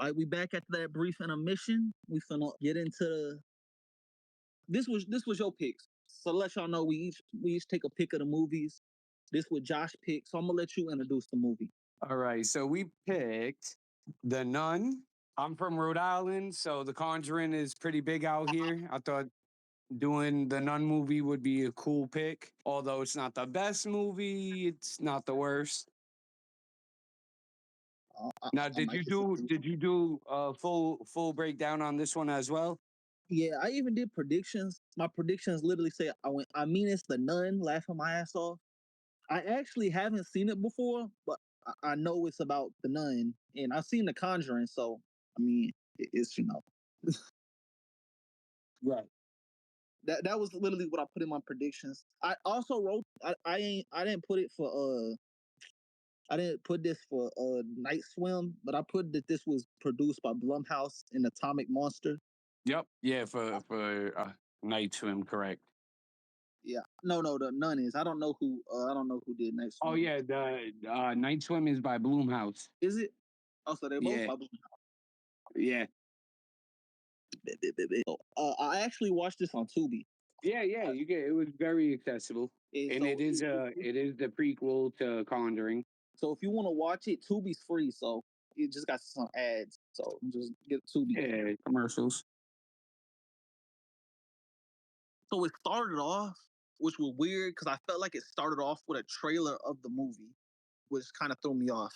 right, we back after that brief intermission. We finna get into this was your picks. So let y'all know we each take a pick of the movies. This was Josh pick, so I'm gonna let you introduce the movie. All right, so we picked The Nun. I'm from Rhode Island, so The Conjuring is pretty big out here. I thought doing the Nun movie would be a cool pick. Although it's not the best movie, it's not the worst. Now, did you do a full breakdown on this one as well? Yeah, I even did predictions. My predictions literally say I mean it's The Nun, laughing my ass off. I actually haven't seen it before, but I know it's about The Nun, and I've seen The Conjuring, so I mean it's right. That was literally what I put in my predictions. I also wrote I didn't put it for I didn't put this for Night Swim, but I put that this was produced by Blumhouse and Atomic Monster. Yep. Yeah, for Night Swim, correct. Yeah. No, The Nun is. I don't know who did Night Swim. Oh yeah, the Night Swim is by Blumhouse. Is it? Oh, so they're both by Blumhouse. Yeah. I actually watched this on Tubi. Yeah, you get it was very accessible. And it is the prequel to Conjuring. So if you want to watch it, Tubi's free, so it just got some ads. So just get Tubi. Yeah, commercials. So it started off, which was weird because I felt like it started off with a trailer of the movie, which kind of threw me off.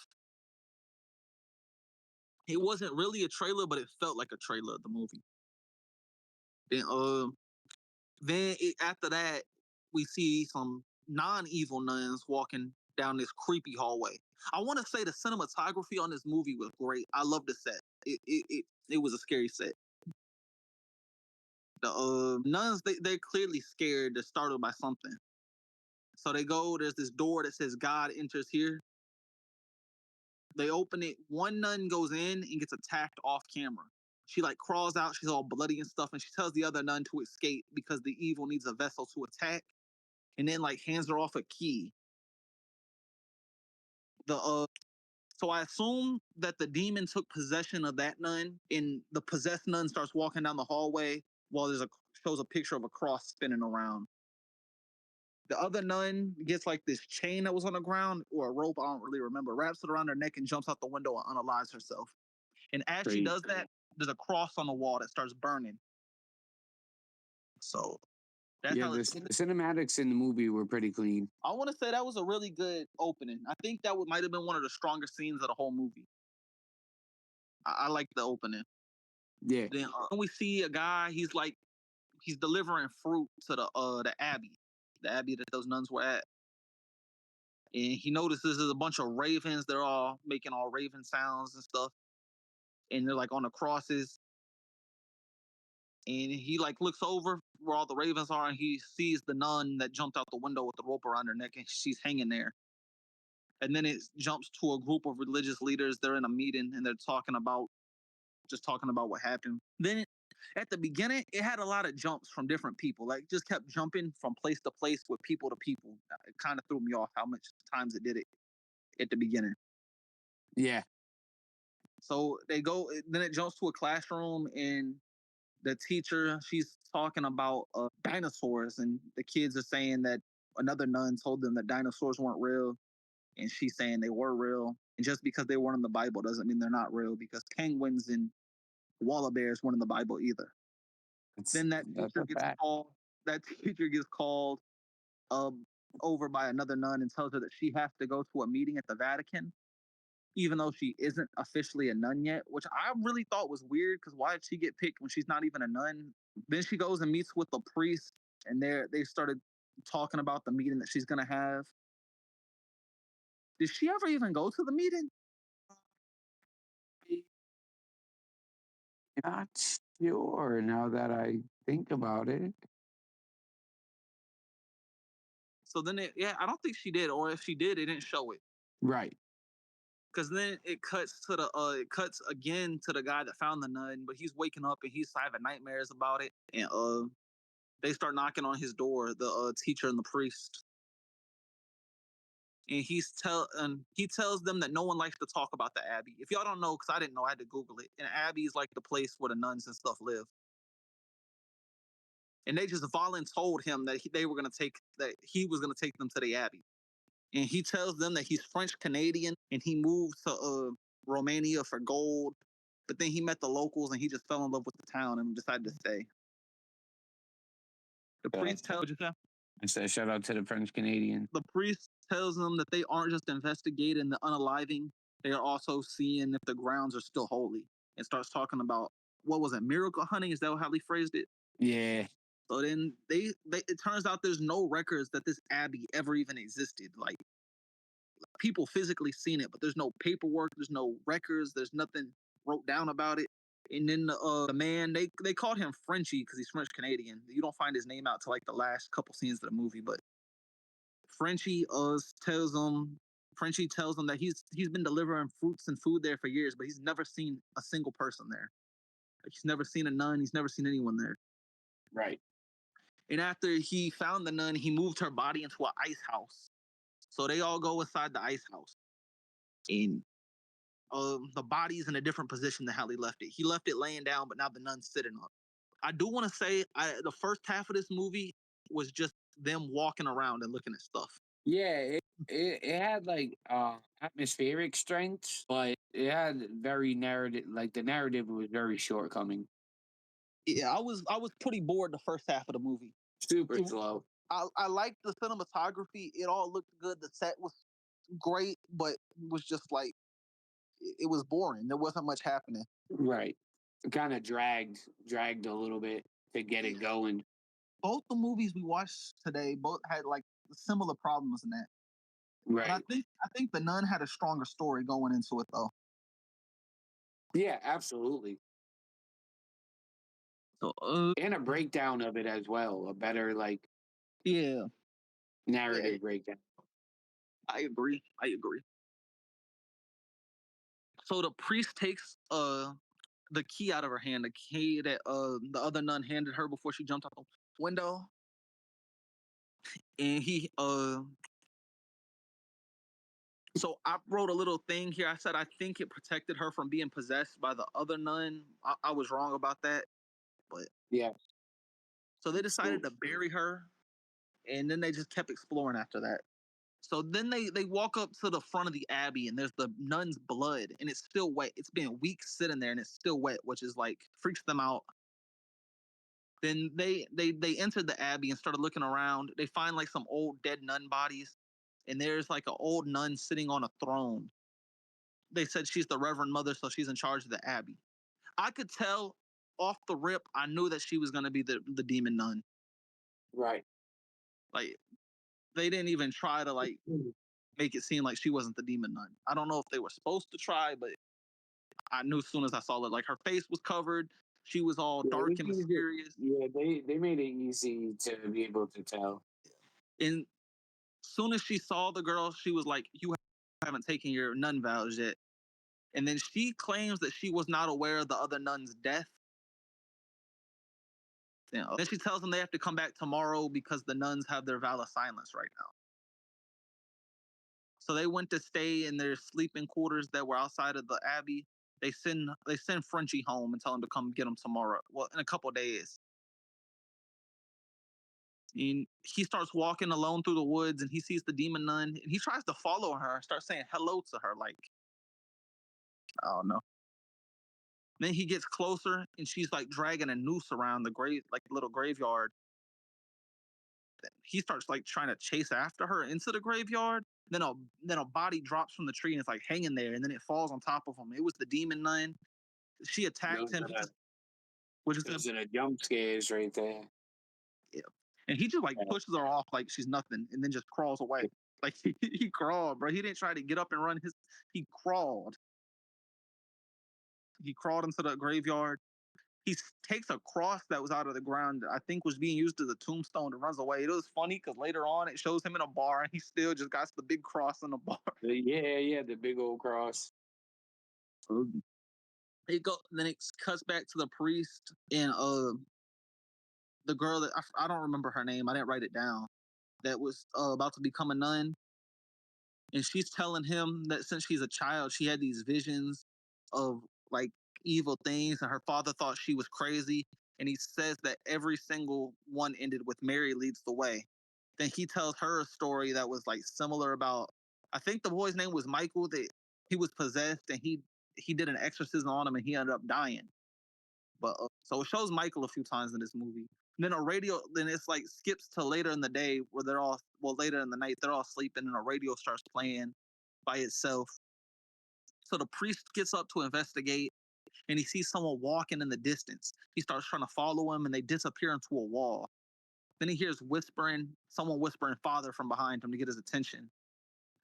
It wasn't really a trailer, but it felt like a trailer of the movie. Then after that, we see some non-evil nuns walking down this creepy hallway. I want to say the cinematography on this movie was great. I love the set. It was a scary set. The nuns, they're clearly scared. They're startled by something. So they go, there's this door that says God enters here. They open it. One nun goes in and gets attacked off camera. She like crawls out. She's all bloody and stuff. And she tells the other nun to escape because the evil needs a vessel to attack. And then like hands her off a key. So I assume that the demon took possession of that nun, and the possessed nun starts walking down the hallway while shows a picture of a cross spinning around. The other nun gets like this chain that was on the ground or a rope, I don't really remember, wraps it around her neck and jumps out the window and unalives herself. And as she does that, there's a cross on the wall that starts burning. So that's how the cinematics in the movie were pretty clean. I want to say that was a really good opening. I think that might have been one of the stronger scenes of the whole movie. I like the opening. Yeah. Then we see a guy. He's delivering fruit to the abbey that those nuns were at, and he notices there's a bunch of ravens. They're all making all raven sounds and stuff, and they're like on the crosses. And he like looks over where all the ravens are, and he sees the nun that jumped out the window with the rope around her neck, and she's hanging there. And then it jumps to a group of religious leaders. They're in a meeting, and they're talking about what happened. Then at the beginning, it had a lot of jumps from different people. Like, just kept jumping from place to place with people to people. It kind of threw me off how much times it did it at the beginning. Yeah. So then it jumps to a classroom, and the teacher, she's talking about dinosaurs, and the kids are saying that another nun told them that dinosaurs weren't real, and she's saying they were real. And just because they weren't in the Bible doesn't mean they're not real, because penguins and koala bears weren't in the Bible either. Then that teacher gets called over by another nun and tells her that she has to go to a meeting at the Vatican, even though she isn't officially a nun yet, which I really thought was weird, because why did she get picked when she's not even a nun? Then she goes and meets with the priest, and they started talking about the meeting that she's going to have. Did she ever even go to the meeting? Not sure now that I think about it. So then I don't think she did, or if she did, it didn't show it. Right. Because then it cuts again to the guy that found the nun, but he's waking up and he's having nightmares about it. And they start knocking on his door, the teacher and the priest. and he tells them that no one likes to talk about the Abbey. If y'all don't know, because I didn't know, I had to Google it. And Abbey is like the place where the nuns and stuff live. And they just voluntold him that they were gonna take that he was gonna take them to the Abbey. And he tells them that he's French Canadian and he moved to Romania for gold. But then he met the locals and he just fell in love with the town and decided to stay. The priest tells you I said, shout out to the French Canadian. the priest tells them that they aren't just investigating the unaliving; they are also seeing if the grounds are still holy. And starts talking about what was it, miracle hunting? Is that how he phrased it? Yeah. So then they it turns out there's no records that this abbey ever even existed. Like people physically seen it, but there's no paperwork, there's no records, there's nothing wrote down about it. And then the man they called him Frenchie because he's French Canadian. You don't find his name out to like the last couple scenes of the movie, but Frenchie tells him Frenchie tells him that he's been delivering fruits and food there for years, but he's never seen a single person there. Like, he's never seen a nun. He's never seen anyone there. Right. And after he found the nun, he moved her body into an ice house. So they all go inside the ice house, and the body's in a different position than how he left it. He left it laying down, but now the nun's sitting up. I do want to say the first half of this movie was just them walking around and looking at stuff. Yeah, it had like atmospheric strength, but it had very narrative, like the narrative was very shortcoming. Yeah, I was pretty bored the first half of the movie. Super slow. I liked the cinematography. It all looked good. The set was great, but it was just like it was boring. There wasn't much happening. Right. It kind of dragged a little bit to get it going. Both the movies we watched today both had like similar problems in that. Right. But I think The Nun had a stronger story going into it though. Yeah, absolutely. So and a breakdown of it as well, a better like yeah, narrative breakdown. I agree. I agree. So the priest takes the key out of her hand, the key that the other nun handed her before she jumped out the window. And he so I wrote a little thing here. I said I think it protected her from being possessed by the other nun. I was wrong about that, but yeah. So they decided to bury her, and then they just kept exploring after that. So then they walk up to the front of the abbey, and there's the nun's blood, and it's still wet. It's been weeks sitting there, and it's still wet, which is like freaks them out. Then they entered the abbey and started looking around. They find like some old dead nun bodies, and there's like an old nun sitting on a throne. They said she's the Reverend Mother, so she's in charge of the abbey. I could tell off the rip. I knew that she was going to be the demon nun. Right. Like they didn't even try to like make it seem like she wasn't the demon nun. I don't know if they were supposed to try, but I knew as soon as I saw it. Like her face was covered. She was all dark and mysterious. Yeah, they made it easy to be able to tell. And soon as she saw the girl, she was like, "You haven't taken your nun vows yet." And then she claims that she was not aware of the other nun's death. Then she tells them they have to come back tomorrow because the nuns have their vow of silence right now. So they went to stay in their sleeping quarters that were outside of the abbey. They send Frenchie home and tell him to come get him tomorrow. Well, in a couple of days. And he starts walking alone through the woods and he sees the demon nun and he tries to follow her and start saying hello to her like I don't know. Then he gets closer and she's like dragging a noose around the grave like little graveyard. He starts like trying to chase after her into the graveyard. Then a body drops from the tree and it's like hanging there and then it falls on top of him. It was the demon nun. She attacked him. Which is a jump scares right there. Yeah. And he just like pushes her off like she's nothing and then just crawls away. Like he crawled, bro. He didn't try to get up and run he crawled. He crawled into the graveyard. He takes a cross that was out of the ground, I think was being used as a tombstone and runs away. It was funny because later on it shows him in a bar and he still just got the big cross in the bar. Yeah, the big old cross. Then it cuts back to the priest and the girl that I don't remember her name. I didn't write it down. That was about to become a nun. and she's telling him that since she's a child, she had these visions of like evil things, and her father thought she was crazy. And he says that every single one ended with Mary leads the way. Then he tells her a story that was like similar about, I think the boy's name was Michael, that he was possessed and he did an exorcism on him and he ended up dying. But so it shows Michael a few times in this movie. And then a radio, then it's like skips to later in the day where they're all, well, later in the night, they're all sleeping and a radio starts playing by itself. So the priest gets up to investigate and he sees someone walking in the distance. He starts trying to follow him and they disappear into a wall. Then he hears whispering, someone whispering father from behind him to get his attention.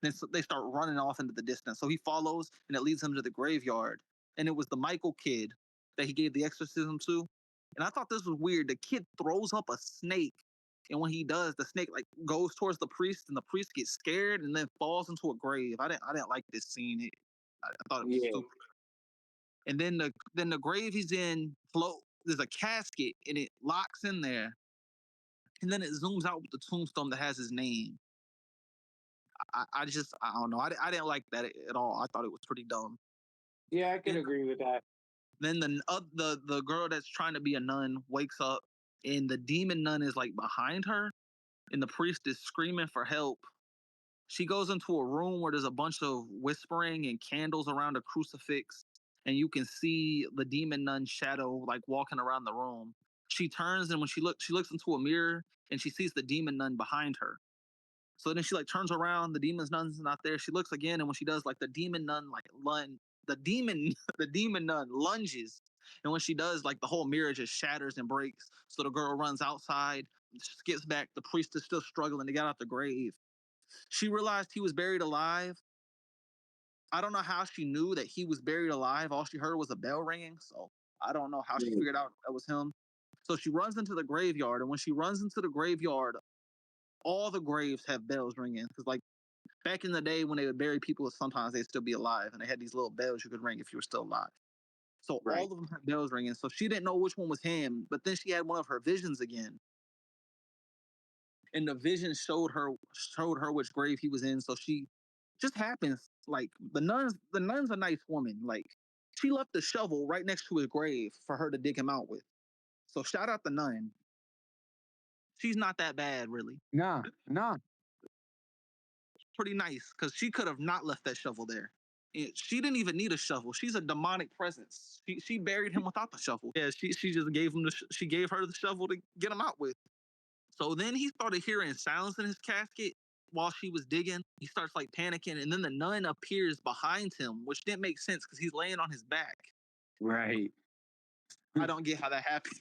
Then they start running off into the distance. So he follows and it leads him to the graveyard. And it was the Michael kid that he gave the exorcism to. And I thought this was weird. The kid throws up a snake. And when he does, the snake like goes towards the priest, and the priest gets scared and then falls into a grave. I didn't like this scene. I thought it was Yeah. stupid. And then the grave he's in float. There's a casket and it locks in there. And then it zooms out with the tombstone that has his name. I don't know. I didn't like that at all. I thought it was pretty dumb. Yeah, I could Then agree with that. then the girl that's trying to be a nun wakes up, and the demon nun is like behind her, and the priest is screaming for help. She goes into a room where there's a bunch of whispering and candles around a crucifix, and you can see the demon nun's shadow like walking around the room. She turns, and when she looks into a mirror and she sees the demon nun behind her. So then she like turns around, the demon nun's not there. She looks again, and when she does, like the demon nun like the demon the demon nun lunges, and when she does, like the whole mirror just shatters and breaks. So the girl runs outside, skips back. The priest is still struggling to get out the grave. She realized he was buried alive. I don't know how she knew that he was buried alive. All she heard was a bell ringing, so I don't know how she Yeah. figured out that was him. So she runs into the graveyard, and when she runs into the graveyard, all the graves have bells ringing because like back in the day when they would bury people, sometimes they'd still be alive, and they had these little bells you could ring if you were still alive. So all Right. of them had bells ringing. So she didn't know which one was him, but then she had one of her visions again, and the vision showed her which grave he was in. So she just happens like the nun's a nice woman. Like she left the shovel right next to his grave for her to dig him out with. So shout out the nun. She's not that bad, really. Nah, nah. Pretty nice because she could have not left that shovel there. And she didn't even need a shovel. She's a demonic presence. She buried him without the shovel. Yeah, she just gave him she gave her the shovel to get him out with. So then he started hearing sounds in his casket while she was digging. He starts like panicking, and then the nun appears behind him, which didn't make sense because he's laying on his back. Right. I don't get how that happened.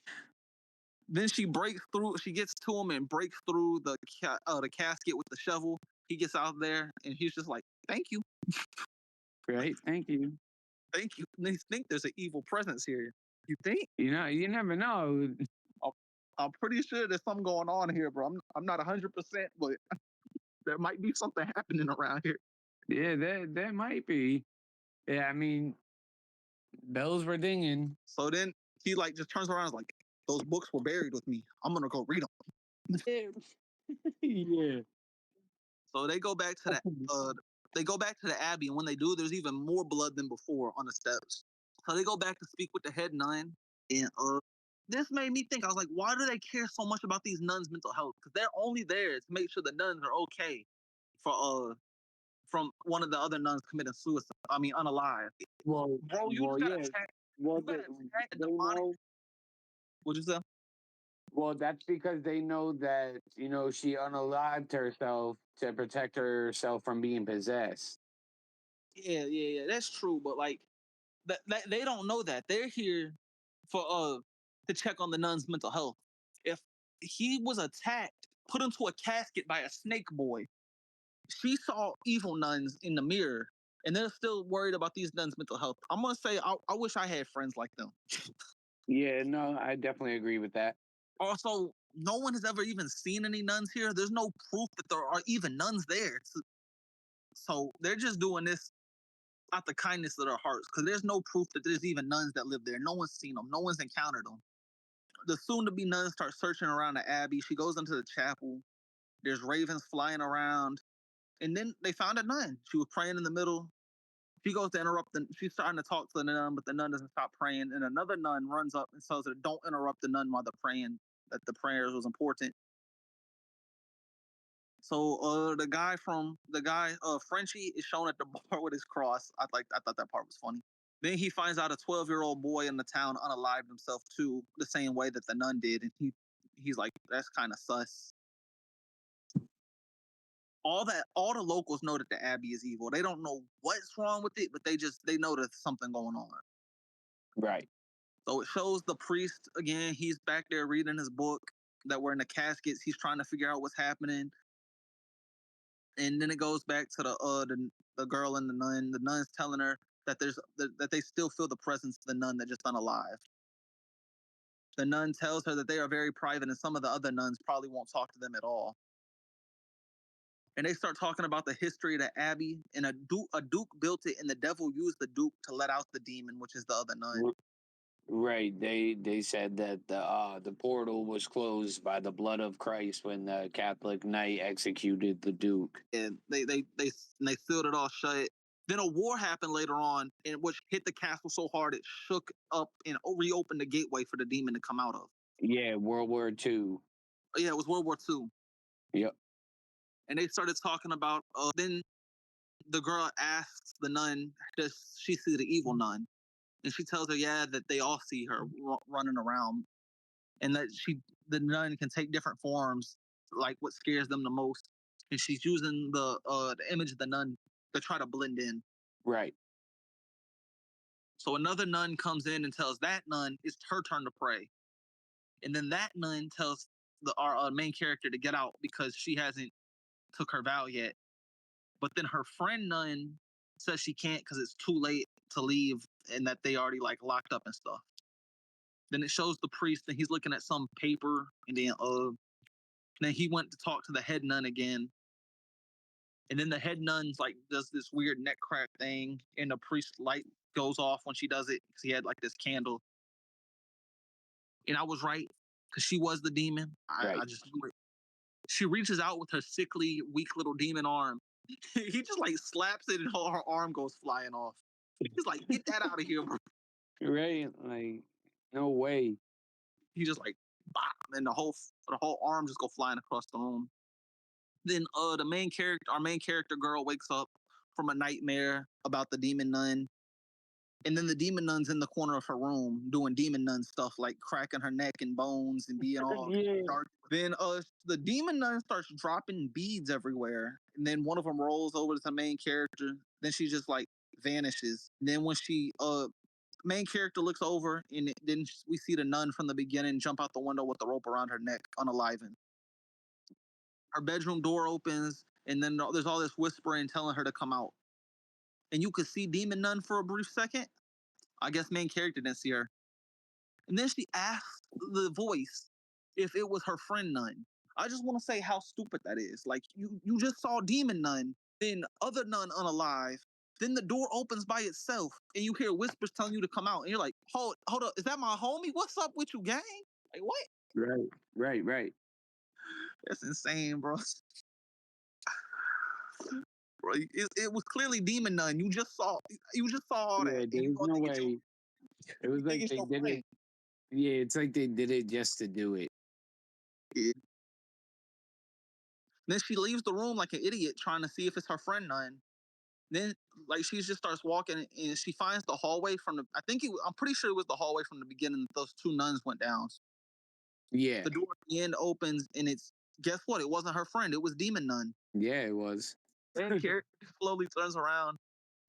Then she breaks through. She gets to him and breaks through the casket with the shovel. He gets out there, and he's just like, "Thank you, Right. Thank you. thank you." And they think there's an evil presence here. You think? You know, you never know. I'm, I'm pretty sure there's something going on here, bro. I'm not 100%, but there might be something happening around here. Yeah, that might be. Yeah, I mean, bells were dinging. So then he like just turns around and is like, "Those books were buried with me. I'm gonna go read them." Yeah. So they go back to the abbey, and when they do, there's even more blood than before on the steps. So they go back to speak with the head nun, and this made me think. I was like, why do they care so much about these nuns' mental health? Because they're only there to make sure the nuns are okay for from one of the other nuns committing suicide. I mean, unalive. Well, Bro, you well, just gotta yeah. attack. Well, You gotta attack a they demonic. know. What'd you say? Well, that's because they know that she unalived herself to protect herself from being possessed. Yeah. That's true, but like that they don't know that. They're here for to check on the nun's mental health. If he was attacked, put into a casket by a snake boy, she saw evil nuns in the mirror, and they're still worried about these nuns' mental health. I'm gonna say I wish I had friends like them. Yeah, no, I definitely agree with that. Also, no one has ever even seen any nuns here. There's no proof that there are even nuns there. So they're just doing this out the kindness of their hearts because there's no proof that there's even nuns that live there. No one's seen them. No one's encountered them. The soon-to-be nun starts searching around the abbey. She goes into the chapel. There's ravens flying around. And then they found a nun. She was praying in the middle. She goes to interrupt she's trying to talk to the nun, but the nun doesn't stop praying. And another nun runs up and tells her, "Don't interrupt the nun while they're praying, that the prayers was important." So Frenchie is shown at the bar with his cross. I thought that part was funny. Then he finds out a 12-year-old boy in the town unalived himself too, the same way that the nun did, and he's like, that's kind of sus. All the locals know that the Abbey is evil. They don't know what's wrong with it, but they know there's something going on. Right. So it shows the priest again. He's back there reading his book that were in the caskets. He's trying to figure out what's happening. And then it goes back to the girl and the nun. The nun's telling her that that they still feel the presence of the nun that just unalived. The nun tells her that they are very private, and some of the other nuns probably won't talk to them at all. And they start talking about the history of the abbey. And a duke built it, and the devil used the duke to let out the demon, which is the other nun. Right. They said that the portal was closed by the blood of Christ when the Catholic knight executed the Duke. And they sealed it all shut. Then a war happened later on, in which hit the castle so hard it shook up and reopened the gateway for the demon to come out of. Yeah, World War II. Yeah, it was World War II. Yep. And they started talking about. Then the girl asks the nun, does she see the evil nun? And she tells her, yeah, that they all see her running around, and that the nun can take different forms, like what scares them the most. And she's using the image of the nun to try to blend in. Right. So another nun comes in and tells that nun it's her turn to pray, and then that nun tells our main character to get out because she hasn't took her vow yet. But then her friend nun says she can't because it's too late to leave, and that they already like locked up and stuff. Then it shows the priest and he's looking at some paper, and then he went to talk to the head nun again. And then the head nun's like does this weird neck crack thing, and the priest light goes off when she does it because he had like this candle. And I was right because she was the demon. Right. I just knew it. She reaches out with her sickly, weak little demon arm. He just like slaps it, and her arm goes flying off. He's like, "Get that out of here, bro." Right. Like, no way. He just like, bah, and the whole arm just go flying across the room. Then our main character girl wakes up from a nightmare about the demon nun. And then the demon nun's in the corner of her room doing demon nun stuff, like cracking her neck and bones and being all Yeah. dark. Then the demon nun starts dropping beads everywhere. And then one of them rolls over to the main character. Then she just like vanishes. And then when she main character looks over, and then we see the nun from the beginning jump out the window with the rope around her neck, unalivened. Her bedroom door opens, and then there's all this whispering telling her to come out. And you could see Demon Nun for a brief second. I guess main character didn't see her. And then she asked the voice if it was her friend Nun. I just want to say how stupid that is. Like you just saw Demon Nun, then other Nun unalive. Then the door opens by itself, and you hear whispers telling you to come out. And you're like, hold up, is that my homie? What's up with you, gang? Like what? Right. That's insane, bro. Bro, it was clearly Demon Nun. You just saw all that. Yeah, And you there's gonna no think it's way. It was like they your did friend. it. Yeah, it's like they did it just to do it. Yeah. Then she leaves the room like an idiot, trying to see if it's her friend Nun. Then, like, she just starts walking, and she finds the hallway from the. I'm pretty sure it was the hallway from the beginning that those two nuns went down. Yeah. The door at the end opens, and it's guess what? It wasn't her friend. It was Demon Nun. Yeah, it was. And character slowly turns around,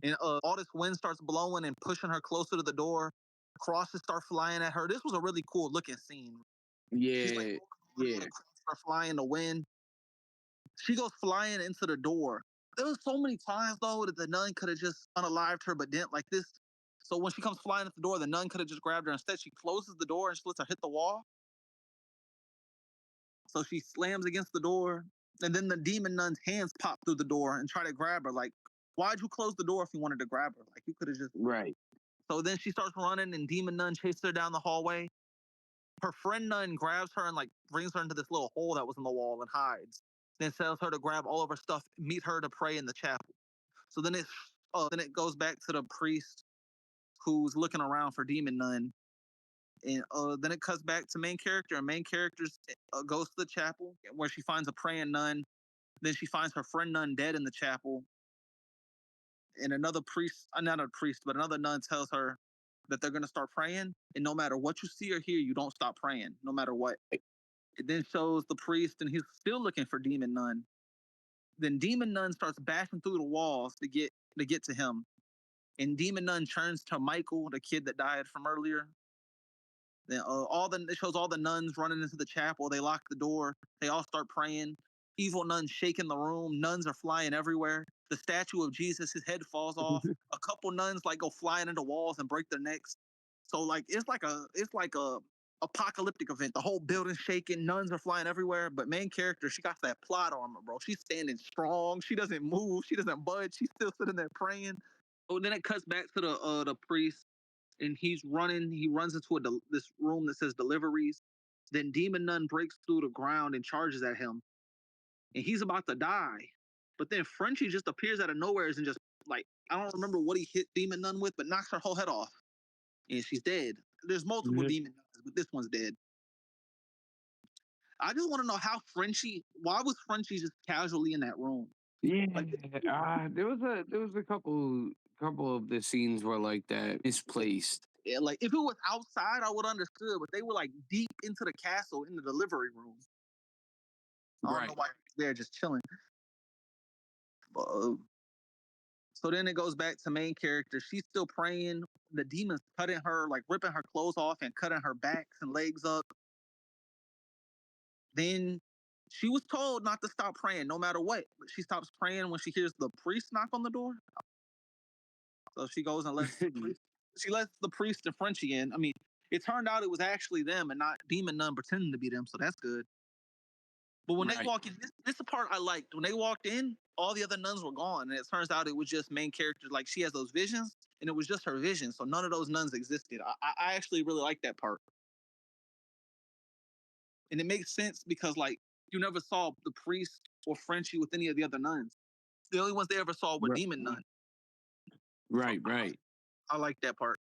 and all this wind starts blowing and pushing her closer to the door. Crosses start flying at her. This was a really cool looking scene. She's like, Yeah. start flying in the wind. She goes flying into the door. There was so many times though that the nun could have just unalived her, but didn't like this. So when she comes flying at the door, the nun could have just grabbed her. Instead, she closes the door and she lets her hit the wall. So she slams against the door, and then the demon nun's hands pop through the door and try to grab her. Like, why'd you close the door if you wanted to grab her? Like, you could have just. Right. So then she starts running, and demon nun chases her down the hallway. Her friend nun grabs her and like brings her into this little hole that was in the wall and hides. then tells her to grab all of her stuff, meet her to pray in the chapel. So then it goes back to the priest who's looking around for Demon Nun, and then it cuts back to main character, and main character goes to the chapel where she finds a praying nun. Then she finds her friend nun dead in the chapel, and another priest, not a priest, but another nun tells her that they're going to start praying, and no matter what you see or hear, you don't stop praying, no matter what. It then shows the priest, and he's still looking for Demon Nun. Then Demon Nun starts bashing through the walls to get to him, and Demon Nun turns to Michael, the kid that died from earlier. Then it shows all the nuns running into the chapel. They lock the door. They all start praying. Evil nuns shaking the room. Nuns are flying everywhere. The statue of Jesus, his head falls off. A couple nuns like go flying into walls and break their necks. So like it's like a apocalyptic event. The whole building's shaking. Nuns are flying everywhere. But main character, she got that plot armor, bro. She's standing strong. She doesn't move. She doesn't budge. She's still sitting there praying. Oh, then it cuts back to the priest, and he's running. He runs into this room that says deliveries. Then Demon Nun breaks through the ground and charges at him, and he's about to die. But then Frenchie just appears out of nowhere and just like, I don't remember what he hit Demon Nun with, but knocks her whole head off, and she's dead. There's multiple Demon Nuns, but this one's dead. I just want to know why was Frenchie just casually in that room? Yeah, Like, there was a couple of the scenes were like that misplaced. yeah, like if it was outside, I would understood, but they were like deep into the castle in the delivery room. I don't know why they're just chilling. So then it goes back to main character. She's still praying. The demon's cutting her, like ripping her clothes off and cutting her backs and legs up. Then she was told not to stop praying no matter what. But she stops praying when she hears the priest knock on the door. So she goes and lets the priest and Frenchie in. I mean, it turned out it was actually them and not Demon Nun pretending to be them, so that's good. But when they walk in, this is the part I liked. When they walked in, all the other nuns were gone, and it turns out it was just main characters. Like she has those visions, and it was just her vision. So none of those nuns existed. I actually really like that part, and it makes sense because like you never saw the priest or Frenchie with any of the other nuns. The only ones they ever saw were Demon Nun. Right. I like that part.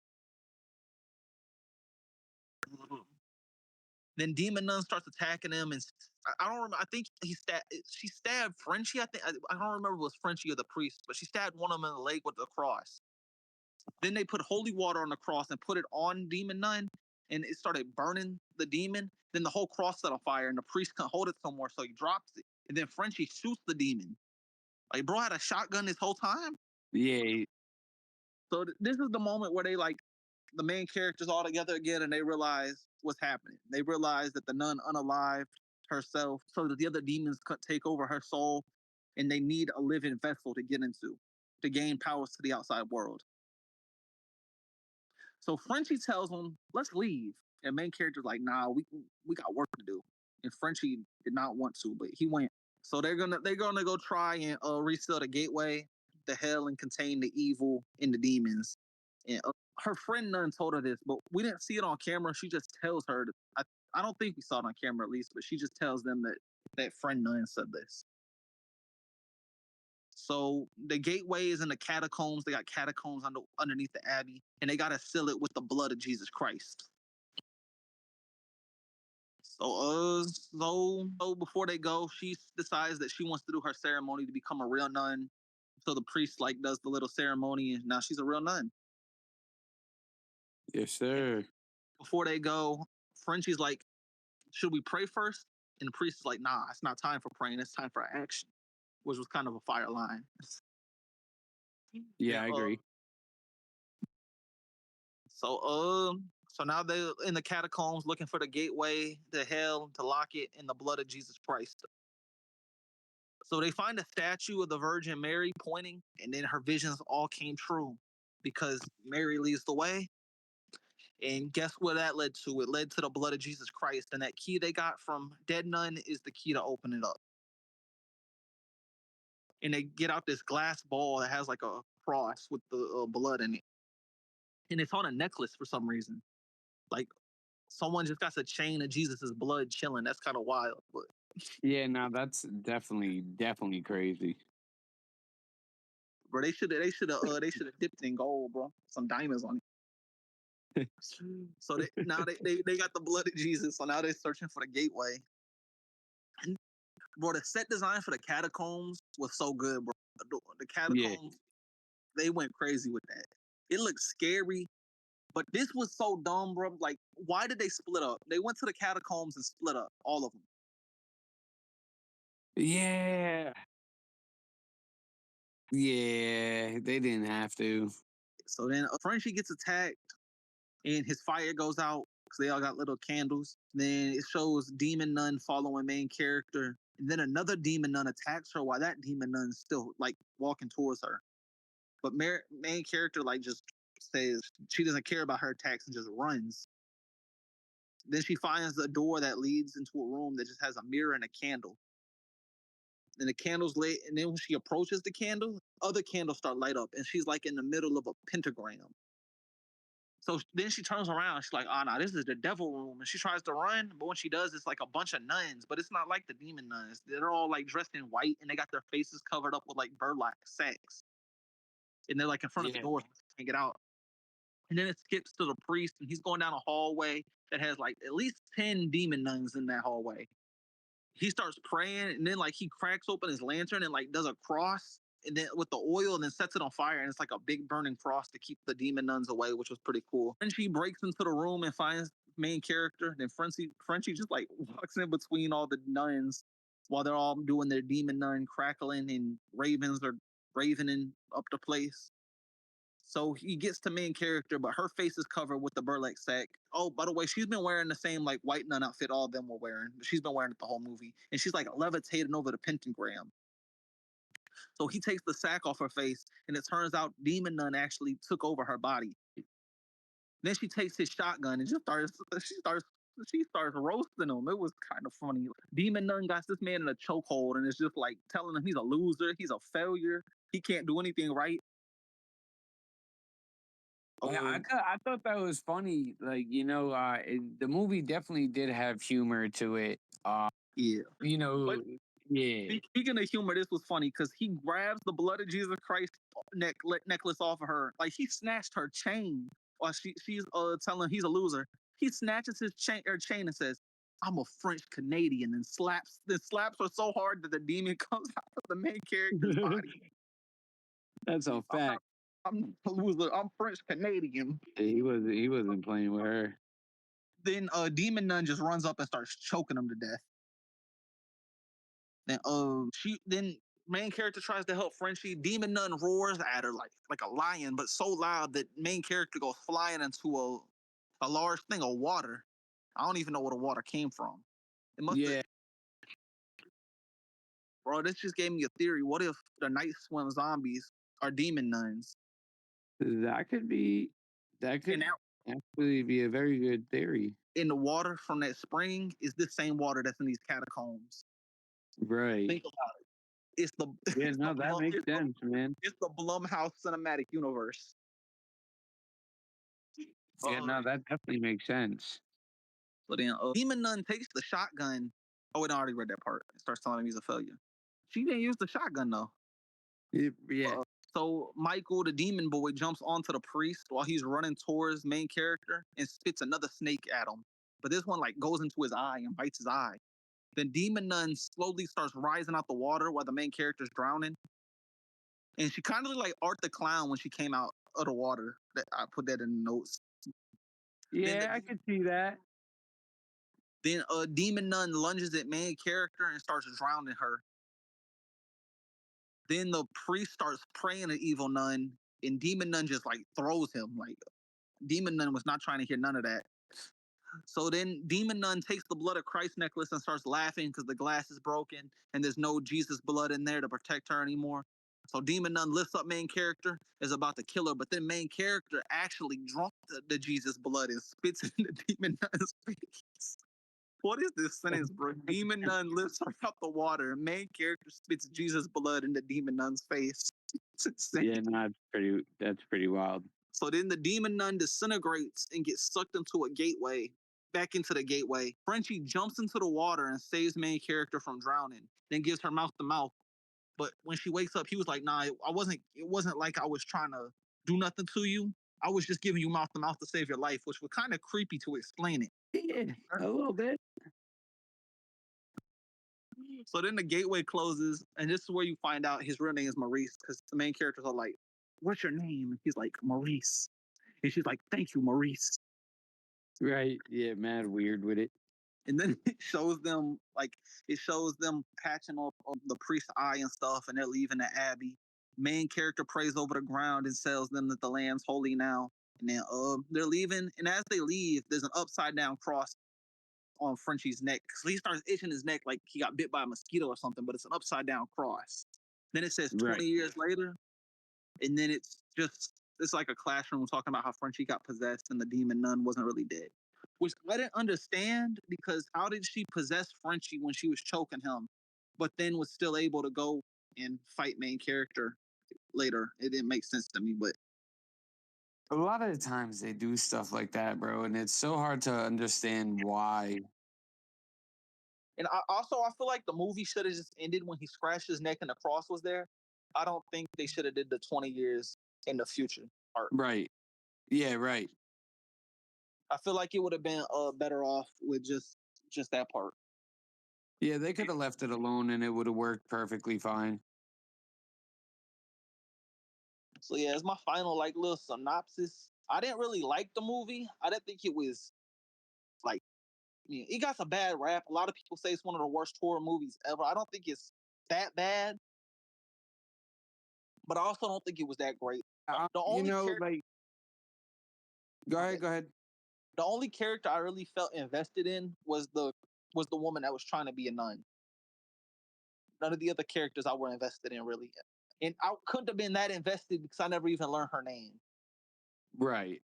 Then Demon Nun starts attacking him, and I don't remember. I think she stabbed Frenchie. I don't remember if it was Frenchie or the priest, but she stabbed one of them in the leg with the cross. Then they put holy water on the cross and put it on Demon Nun, and it started burning the demon. Then the whole cross set on fire, and the priest couldn't hold it somewhere, so he drops it. And then Frenchie shoots the demon. Like, bro had a shotgun this whole time. Yeah. So this is the moment where they like the main characters all together again, and they realize what's happening. They realize that the nun unalived herself, so that the other demons could take over her soul, and they need a living vessel to get into, to gain powers to the outside world. So Frenchie tells him, "Let's leave." And main character's like, "Nah, we got work to do." And Frenchie did not want to, but he went. So they're gonna go try and reseal the gateway, the hell, and contain the evil and the demons. And her friend Nun told her this, but we didn't see it on camera. She just tells her. I don't think we saw it on camera at least, but she just tells them that friend Nun said this. So the gateway is in the catacombs. They got catacombs underneath the abbey, and they gotta seal it with the blood of Jesus Christ. So before they go, she decides that she wants to do her ceremony to become a real nun. So the priest like does the little ceremony, and now she's a real nun. Yes, sir. Before they go, Frenchie's like, "Should we pray first?" And the priest is like, "Nah, it's not time for praying. It's time for action," which was kind of a fire line. Yeah, I agree. So now they're in the catacombs looking for the gateway to hell to lock it in the blood of Jesus Christ. So they find a statue of the Virgin Mary pointing, and then her visions all came true because Mary leads the way. And guess what that led to? It led to the blood of Jesus Christ. And that key they got from Dead Nun is the key to open it up. And they get out this glass ball that has like a cross with the blood in it. And it's on a necklace for some reason. Like someone just got a chain of Jesus's blood chilling. That's kind of wild. But Yeah, no, that's definitely crazy. Bro, they should have dipped in gold, bro. Some diamonds on it. So they got the blood of Jesus. So now they're searching for the gateway. And, bro, the set design for the catacombs was so good, bro. The Yeah. catacombs, they went crazy with that. It looked scary, but this was so dumb, bro. Like, why did they split up? They went to the catacombs and split up, all of them. Yeah. Yeah, they didn't have to. So then Frenchie gets attacked and his fire goes out because they all got little candles. Then it shows Demon Nun following main character. And then another demon nun attacks her while that demon nun's still like walking towards her. But main character like just says she doesn't care about her attacks and just runs. Then she finds a door that leads into a room that just has a mirror and a candle. And the candle's lit, and then when she approaches the candle, other candles start light up, and she's like in the middle of a pentagram. So then she turns around. She's like, "Oh no, this is the devil room." And she tries to run, but when she does, it's like a bunch of nuns. But it's not like the demon nuns. They're all like dressed in white, and they got their faces covered up with like burlap sacks, and they're like in front of the Yeah. door, so they can't get out. And then it skips to the priest, and he's going down a hallway that has like at least 10 demon nuns in that hallway. He starts praying, and then like he cracks open his lantern and like does a cross, and then with the oil, and then sets it on fire, and it's like a big burning cross to keep the demon nuns away, which was pretty cool. And she breaks into the room and finds main character. Then Frenchie just like walks in between all the nuns while they're all doing their demon nun crackling, and ravens are ravening up the place. So he gets to main character, but her face is covered with the burlap sack. Oh, by the way, she's been wearing the same like white nun outfit all of them were wearing. She's been wearing it the whole movie, and she's like levitating over the pentagram. So he takes the sack off her face, and it turns out Demon Nun actually took over her body. Then she takes his shotgun and just she starts roasting him. It was kind of funny. Demon Nun got this man in a chokehold, and it's just like telling him he's a loser, he's a failure, he can't do anything right. Yeah, Oh I thought that was funny. Like, the movie definitely did have humor to it. yeah. You But know, yeah. speaking of humor, this was funny because he grabs the blood of Jesus Christ necklace off of her. Like he snatched her chain while she's telling him he's a loser. He snatches his chain and says, "I'm a French Canadian," and slaps her so hard that the demon comes out of the main character's body. That's a I'm not fact. I'm not a loser. I'm French Canadian. He wasn't playing with her. Then Demon Nun just runs up and starts choking him to death. Then she then main character tries to help Frenchie. Demon Nun roars at her like a lion, but so loud that main character goes flying into a large thing of water. I don't even know where the water came from. It must have, Yeah, bro. This just gave me a theory. What if the night swim zombies are demon nuns? that could be that And could now actually be a very good theory. in the water from that spring is the same water that's in these catacombs. Right. Think about it. It's the Yeah, no, that makes sense, man. it's the Blumhouse cinematic universe. Yeah, Uh, no, that definitely makes sense. So then Demon Nun takes the shotgun. Oh, wait, I already read that part. It starts telling him he's a failure. She didn't use the shotgun though. Yeah. So Michael, the demon boy, jumps onto the priest while he's running towards main character and spits another snake at him. But this one like goes into his eye and bites his eye. Then Demon Nun slowly starts rising out the water while the main character's drowning. And she kind of like Art the Clown when she came out of the water. I put that in the notes. Then Yeah, the I could see that. then Demon Nun lunges at main character and starts drowning her. Then the priest starts praying to Evil Nun, and Demon Nun just like throws him. Like Demon Nun was not trying to hear none of that. So then Demon Nun takes the blood of Christ necklace and starts laughing because the glass is broken and there's no Jesus blood in there to protect her anymore. So Demon Nun lifts up main character, is about to kill her, but then main character actually drunk the Jesus blood and spits it in the Demon Nun's face. What is this sentence, bro? Demon Nun lifts her out the water. Main character spits Jesus blood in the Demon Nun's face. It's insane. Yeah, no, that's pretty wild. So then the Demon Nun disintegrates and gets sucked into a gateway. back into the gateway. Frenchie jumps into the water and saves main character from drowning, then gives her mouth to mouth. But when she wakes up, he was like, "Nah, I wasn't. It wasn't like I was trying to do nothing to you. I was just giving you mouth to mouth to save your life," which was kind of creepy to explain it. Yeah, a little bit. So then the gateway closes, and this is where you find out his real name is Maurice, because the main characters are like, "What's your name?" And he's like, "Maurice," and she's like, "Thank you, Maurice." Right. Yeah, mad weird with it. And then it shows them patching up on the priest's eye and stuff, and they're leaving the abbey. Main character prays over the ground and tells them that the lamb's holy now. And then they're leaving, and as they leave, there's an upside down cross on Frenchie's neck. So he starts itching his neck like he got bit by a mosquito or something, but it's an upside down cross. Then it says Right. 20 years later, and then it's like a classroom talking about how Frenchie got possessed and the demon nun wasn't really dead. Which I didn't understand, because how did she possess Frenchie when she was choking him, but then was still able to go and fight main character later? It didn't make sense to me, but A lot of the times they do stuff like that, bro, and it's so hard to understand why. and I feel like the movie should have just ended when he scratched his neck and the cross was there. I don't think they should have did the 20 years in the future part. Right. Yeah, right. I feel like it would have been better off with just that part. Yeah, they could have left it alone and it would have worked perfectly fine. So yeah, it's my final like little synopsis. I didn't really like the movie. I didn't think it was like, it got a bad rap. A lot of people say it's one of the worst horror movies ever. I don't think it's that bad, but I also don't think it was that great. The You only know, like, go ahead, go ahead. the only character I really felt invested in was the woman that was trying to be a nun. None of the other characters I were invested in really, and I couldn't have been that invested because I never even learned her name. Right.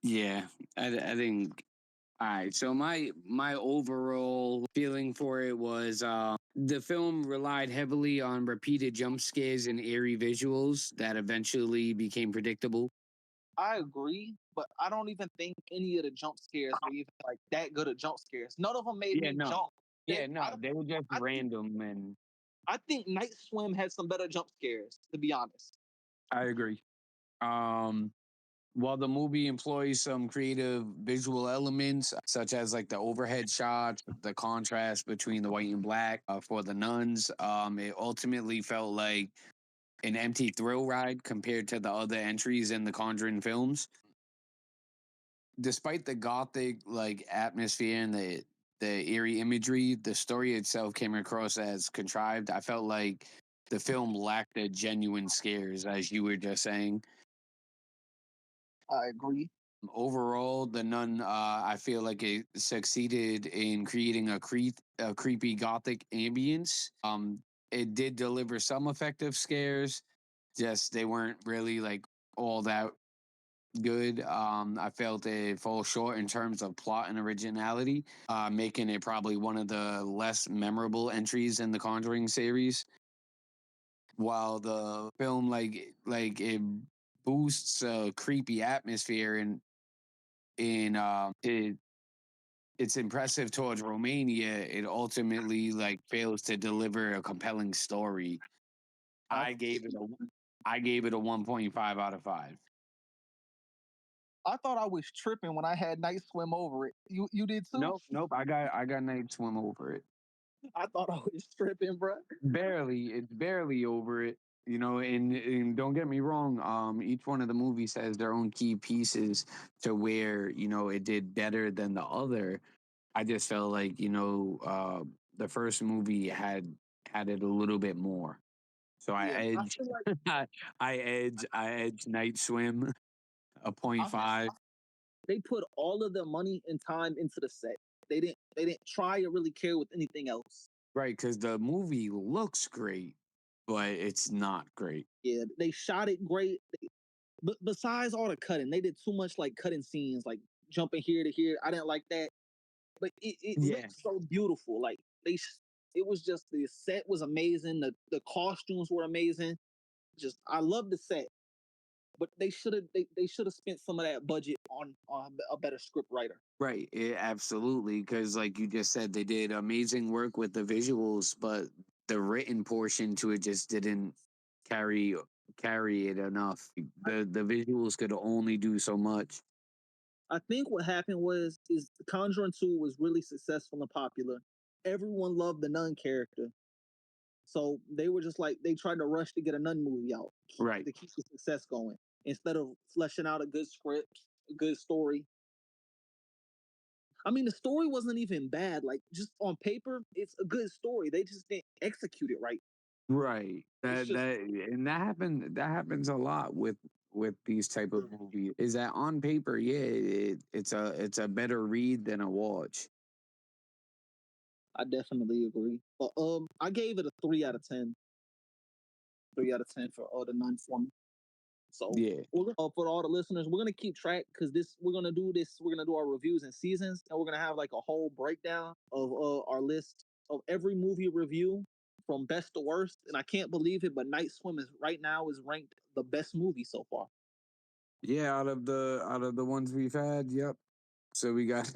Yeah, I think. All right. So my overall feeling for it was the film relied heavily on repeated jump scares and eerie visuals that eventually became predictable. I agree, but I don't even think any of the jump scares were even like that good of jump scares. None of them made Yeah, me no. jump. Yeah, no, they were just I think random, and I think Night Swim had some better jump scares, to be honest. I agree. Um, while the movie employs some creative visual elements, such as like the overhead shots, the contrast between the white and black for the nuns, it ultimately felt like an empty thrill ride compared to the other entries in the Conjuring films. Despite the gothic like atmosphere and the eerie imagery, the story itself came across as contrived. I felt like the film lacked the genuine scares, as you were just saying. I agree. Overall, the nun, I feel like it succeeded in creating a creepy gothic ambience. It did deliver some effective scares, just they weren't really like all that good. I felt it fall short in terms of plot and originality, making it probably one of the less memorable entries in the Conjuring series. While the film like it boosts a creepy atmosphere and in it's impressive towards Romania, it ultimately like fails to deliver a compelling story. I I gave it a I gave it a 1.5 out of 5. I thought I was tripping when I had Night Swim over it. You did too? Nope, nope. I got Night Swim over it. I thought I was tripping, bro. Barely, it's barely over it. You know, and don't get me wrong. Each one of the movies has their own key pieces to where it did better than the other. I just felt like the first movie had it a little bit more. So I Yeah, I edge, feel like I edge Night Swim a I point feel five. they put all of their money and time into the set. They didn't try or really care with anything else. Right, because the movie looks great, but it's not great. Yeah, they shot it great. But besides all the cutting, they did too much like cutting scenes, like jumping here to here. I didn't like that, but it Yeah, looked so beautiful. Like it was just, the set was amazing. The costumes were amazing. Just I love the set. but they should have spent some of that budget on a better script writer. Right, absolutely. Because, like you just said, they did amazing work with the visuals, but the written portion to it just didn't carry carry it enough. The visuals could only do so much. I think what happened was is Conjuring 2 was really successful and popular. Everyone loved the nun character. So they were just like they tried to rush to get a nun movie out Right. to keep the success going instead of fleshing out a good script, a good story. I mean, the story wasn't even bad. Like just on paper, it's a good story. They just didn't execute it right. Right. It's That just that and that happens a lot with these type of movies. Is that on paper, yeah, it's a better read than a watch. I definitely agree. But I gave it a 3 out of 10. 3 out of 10 for the nun for me. So Yeah. for all the listeners, we're gonna keep track because we're gonna do this. We're gonna do our reviews in seasons, and we're gonna have like a whole breakdown of our list of every movie review from best to worst. And I can't believe it, but Night Swim is right now is ranked the best movie so far. Yeah, out of the ones we've had, yep. So we got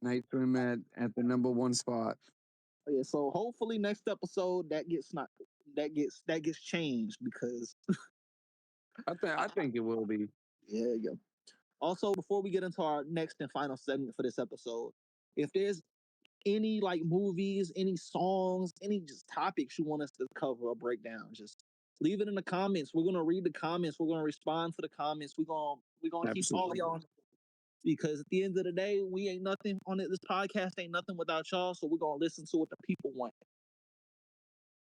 Night Swim at the number one spot. Yeah, so hopefully next episode that gets changed because I think it will be. yeah. Also, before we get into our next and final segment for this episode, if there's any like movies, any songs, any just topics you want us to cover or break down, just leave it in the comments. We're gonna read the comments. We're gonna respond to the comments. We're gonna keep all Absolutely. y'all because at the end of the day, we ain't nothing on it. This podcast ain't nothing without y'all. So we're gonna listen to what the people want.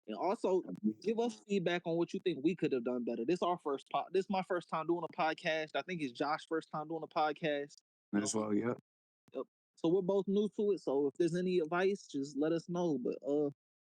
And also give us feedback on what you think we could have done better. This is my first time doing a podcast. I think it's Josh's first time doing a podcast. As well, yep. Yep. So we're both new to it. So if there's any advice, just let us know. But